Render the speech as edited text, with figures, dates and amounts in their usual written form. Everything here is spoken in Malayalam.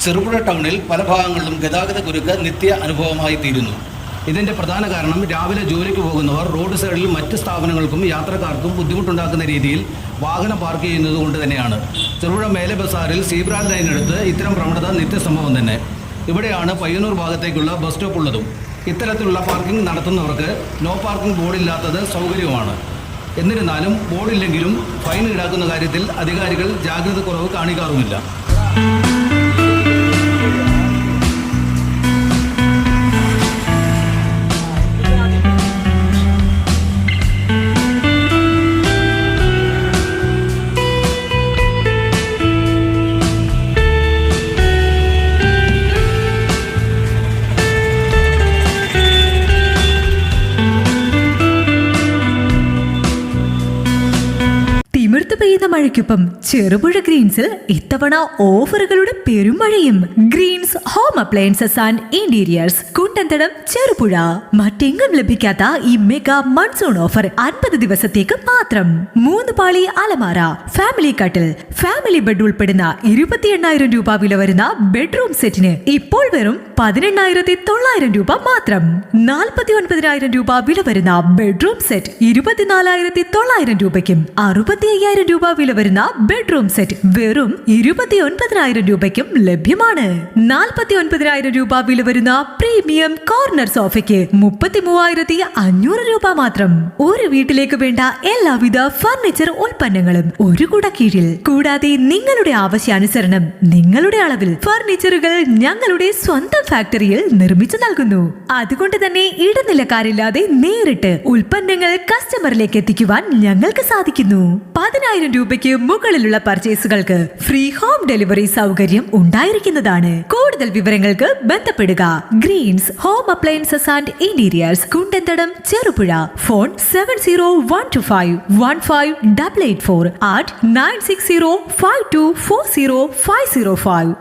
ചെറുപുഴ ടൗണിൽ പല ഭാഗങ്ങളിലും ഗതാഗത കുരുക്ക് നിത്യ അനുഭവമായി തീരുന്നു. ഇതിൻ്റെ പ്രധാന കാരണം രാവിലെ ജോലിക്ക് പോകുന്നവർ റോഡ് സൈഡിൽ മറ്റ് സ്ഥാപനങ്ങൾക്കും യാത്രക്കാർക്കും ബുദ്ധിമുട്ടുണ്ടാക്കുന്ന രീതിയിൽ വാഹനം പാർക്ക് ചെയ്യുന്നത് കൊണ്ട് തന്നെയാണ്. ചെറുപുഴ മേലെ ബസാറിൽ സീബ്ര ലൈനടുത്ത് ഇത്തരം പ്രവണത നിത്യസംഭവം തന്നെ. ഇവിടെയാണ് പയ്യന്നൂർ ഭാഗത്തേക്കുള്ള ബസ് സ്റ്റോപ്പ് ഉള്ളതും. ഇത്തരത്തിലുള്ള പാർക്കിംഗ് നടത്തുന്നവർക്ക് നോ പാർക്കിംഗ് ബോർഡില്ലാത്തത് സൗകര്യമാണ്. എന്നിരുന്നാലും ബോർഡില്ലെങ്കിലും ഫൈൻ ഈടാക്കുന്ന കാര്യത്തിൽ അധികാരികൾ ജാഗ്രത കുറവ് കാണിക്കാറുമില്ല. തിമിർത്ത് പെയ്യുന്ന മഴയ്ക്കൊപ്പം ചെറുപുഴ ഗ്രീൻസിൽ ഇത്തവണ ഓഫറുകളുടെ പെരുമഴയും. Greens home appliances and interiors, Kundanthadam, Cherupuzha. മറ്റെങ്ങും ലഭിക്കാത്ത ഈ മെഗാ മൺസൂൺ ഓഫർ 50 ദിവസത്തേക്ക് മാത്രം. 3 പാളി അലമാര, ഫാമിലി കട്ടിൽ, ഫാമിലി ബെഡ് ഉൾപ്പെടുന്ന 28,000 രൂപ വില വരുന്ന ബെഡ്റൂം സെറ്റിന് ഇപ്പോൾ വെറും 18,900 രൂപ മാത്രം. 49,000 രൂപ വില വരുന്ന ബെഡ്റൂം സെറ്റ് 24,900 രൂപയ്ക്കും 65,000 രൂപ വില വരുന്ന ബെഡ്റൂം സെറ്റ് വെറും 29,000 രൂപയ്ക്കും ലഭ്യമാണ്. 49,000 രൂപ വില വരുന്ന പ്രീമിയം കോർണർ സോഫയ്ക്ക് 33,500 രൂപ മാത്രം. ഒരു വീട്ടിലേക്ക് വേണ്ട എല്ലാവിധ ഫർണിച്ചർ ഉൽപ്പന്നങ്ങളും ഒരു കുട കീഴിൽ. കൂടാതെ നിങ്ങളുടെ ആവശ്യാനുസരണം നിങ്ങളുടെ അളവിൽ ഫർണിച്ചറുകൾ ഞങ്ങളുടെ സ്വന്തം ഫാക്ടറിയിൽ നിർമ്മിച്ചു നൽകുന്നു. അതുകൊണ്ട് തന്നെ ഇടനിലക്കാരില്ലാതെ നേരിട്ട് ഉൽപ്പന്നങ്ങൾ കസ്റ്റമറിലേക്ക് എത്തിക്കുവാൻ ഞങ്ങൾക്ക് സാധിക്കുന്നു. 10,000 രൂപയ്ക്ക് മുകളിലുള്ള പർച്ചേസുകൾക്ക് ഫ്രീ ഹോം ഡെലിവറി സൗകര്യം ഉണ്ടായിരിക്കുന്നതാണ്. കൂടുതൽ വിവരങ്ങൾക്ക് ബന്ധപ്പെടുക. Greens home appliances and interiors, Kundanthadam, Cherupuzha. Phone 7012515884 @ 9605240505.